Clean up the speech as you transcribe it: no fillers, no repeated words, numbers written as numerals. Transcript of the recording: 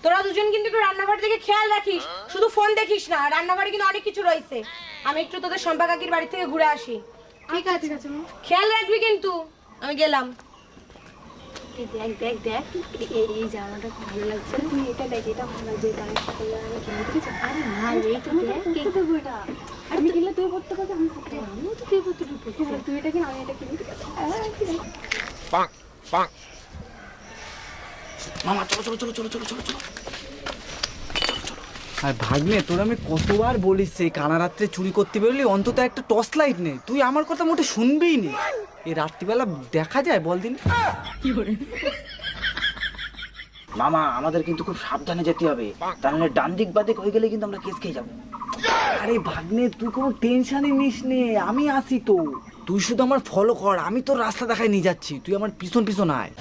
তোরা দুজন কিন্তু একটু রান্নাঘর থেকে খেয়াল রাখিস, শুধু ফোন দেখিস না, রান্নাঘরে কিন্তু অনেক কিছু রয়েছে। আমি একটু তোদের শম্পা কাকির বাড়ি থেকে ঘুরে আসি। ঠিক আছে ঠিক আছে মা। খেয়াল রাখবি কিন্তু। আমি গেলাম। দেখ দেখ দেখ এই জামাটা খুব ভালো লাগছে। তুই এটা দেখ, এটা ভালো লাগছে, এটা আমি সকালে আমি কিনে দিয়েছি। আরে না এই তো দেখ কে দেবো এটা। আমি কিনলে তুই পড়তে পারবি, আমি পড়তে পারবো। আমিও তো তুই পড়তে পারবি। তুই এটা কিন, আমি এটা কিনি, ঠিক আছে? মামা চলো চলো চলো চলো চলো চলো চলো। আর ভাগ্নে, তোর আমি কতবার বলিস এই কানা রাত্রে চুরি করতে বেরোলি অন্তত একটা টর্চ লাইট নেই, তুই আমার কথা মোটে শুনবেই নি। এই রাত্রিবেলা দেখা যায় বল দিন? মামা আমাদের কিন্তু খুব সাবধানে যেতে হবে, তাহলে ডান দিক বাদিক হয়ে গেলে কিন্তু আমরা কেস খেয়ে যাবো। আরে ভাগ্নে তুই কোনো টেনশনই নিস নে, আমি আসি তো। তুই শুধু আমার ফলো কর, আমি তোর রাস্তা দেখায় নিয়ে যাচ্ছি, তুই আমার পিছন পিছন আয়।